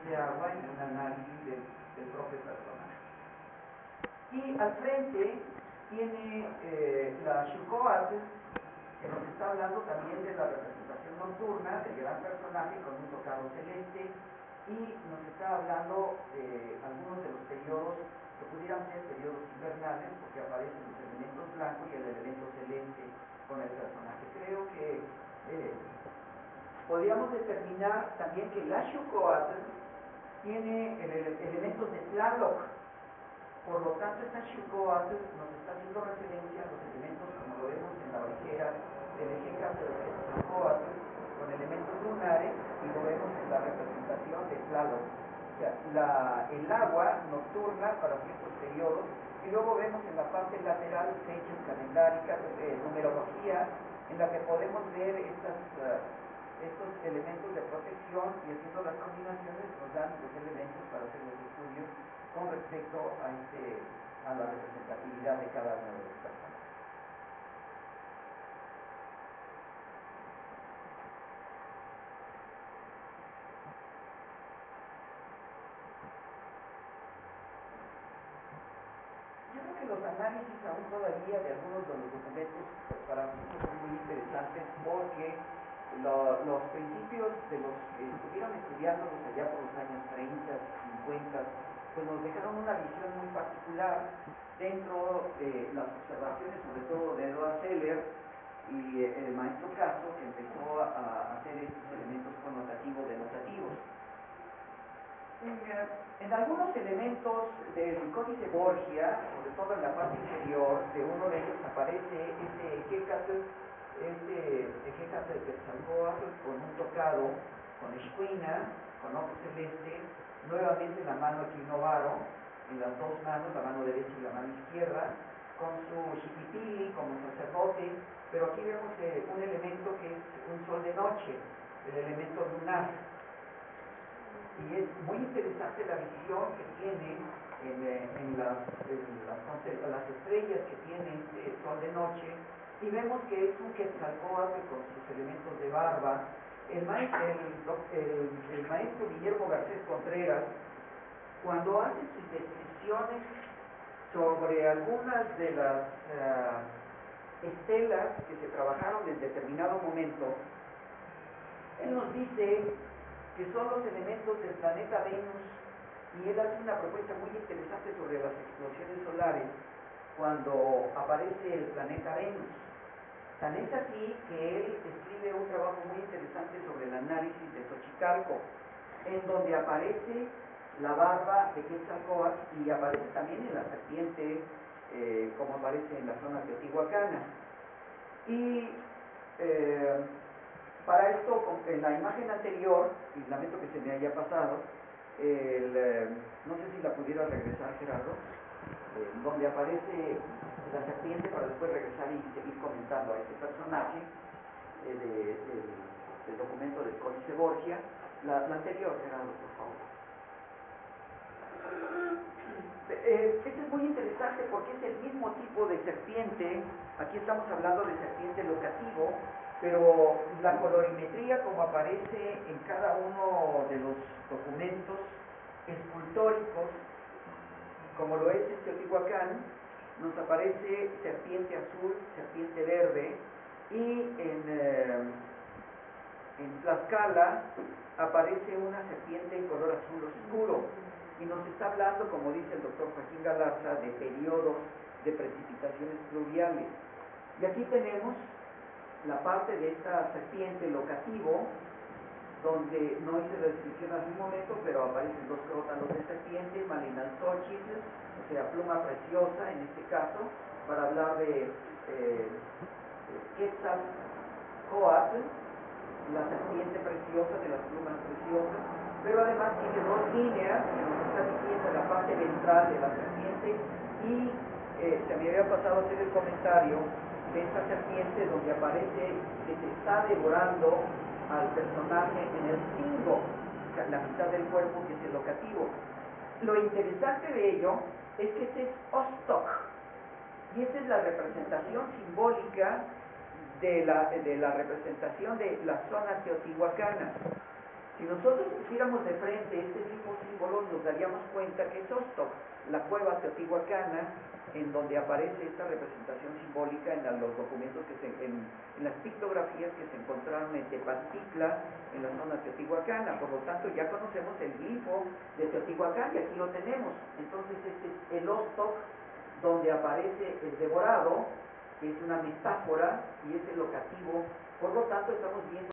de agua y un análisis del propio personaje. Y al frente tiene la Xucoatl, que nos está hablando también de la representación nocturna del gran personaje con un tocado celeste, y nos está hablando de algunos de los periodos que pudieran ser periodos invernales, porque aparecen los elementos blancos y el elemento celeste con el personaje. Creo que podríamos determinar también que la Xucoatl tiene elementos de Tlaloc. Por lo tanto, esta Xucoatl nos está haciendo referencia a los elementos, como lo vemos en la bajera del Ejecatl de Quetzalcóatl, con elementos lunares, y lo vemos en la representación de Tlaloc. O sea, el agua nocturna para ciertos periodos, y luego vemos en la parte lateral fechas calendáricas, numerología, en la que podemos ver estos elementos de protección, y haciendo las combinaciones nos dan los elementos para hacer los estudios con respecto a la representatividad de cada uno de los personajes. Yo creo que los análisis aún todavía de algunos de los documentos para nosotros son muy interesantes, porque los principios de los que estuvieron estudiándolos allá por los años 30, 50, pues nos dejaron una visión muy particular dentro de las observaciones, sobre todo de Edward Teller y el maestro Caso, que empezó a hacer estos elementos connotativos denotativos. En algunos elementos del Códice Borgia, sobre todo en la parte inferior de uno de ellos, aparece este Ejecatl de Quetzalcóatl con un tocado, con escuina, con ojo celeste, nuevamente la mano equinovaro, en las dos manos, la mano derecha y la mano izquierda, con su xipipili como sacerdote, pero aquí vemos un elemento que es un sol de noche, el elemento lunar. Y es muy interesante la visión que tiene en las estrellas que tiene este sol de noche, y vemos que es un Quetzalcóatl con sus elementos de barba. El maestro Guillermo Garcés Contreras, cuando hace sus descripciones sobre algunas de las estelas que se trabajaron en determinado momento, él nos dice que son los elementos del planeta Venus, y él hace una propuesta muy interesante sobre las explosiones solares cuando aparece el planeta Venus. Tan es así que él escribe un trabajo muy interesante sobre el análisis de Xochicalco, en donde aparece la barba de Quetzalcóatl y aparece también en la serpiente, como aparece en la zona teotihuacana. Y para esto, en la imagen anterior, y lamento que se me haya pasado, no sé si la pudiera regresar, Gerardo, donde aparece la serpiente, para después regresar y seguir comentando a este personaje del documento del Códice Borgia. La anterior, Gerardo, por favor. Este es muy interesante porque es el mismo tipo de serpiente. Aquí estamos hablando de serpiente locativo, pero la colorimetría, como aparece en cada uno de los documentos escultóricos, como lo es en Teotihuacán, nos aparece serpiente azul, serpiente verde, y en Tlaxcala aparece una serpiente en color azul oscuro, y nos está hablando, como dice el doctor Joaquín Galarza, de periodos de precipitaciones pluviales. Y aquí tenemos la parte de esta serpiente locativo, donde no hice la descripción hace un momento, pero aparecen dos crótalos de serpiente, Malinalxóchitl, o sea, pluma preciosa en este caso, para hablar de Quetzalcóatl, la serpiente preciosa de las plumas preciosas, pero además tiene dos líneas que nos está diciendo la parte ventral de la serpiente, y se me había pasado a hacer el comentario de esta serpiente donde aparece que se está devorando al personaje en el cingo, la mitad del cuerpo, que es el locativo. Lo interesante de ello es que este es Ostok, y esta es la representación simbólica de la representación de la zona teotihuacana. Si nosotros pusiéramos de frente este mismo nos daríamos cuenta que es Ostoc, la cueva teotihuacana, en donde aparece esta representación simbólica en los documentos en las pictografías que se encontraron en Tepaztitla, en la zona teotihuacana. Por lo tanto, ya conocemos el glifo de Teotihuacán y aquí lo tenemos. Entonces, este es el Ostoc, donde aparece el devorado, que es una metáfora y es el locativo. Por lo tanto, estamos viendo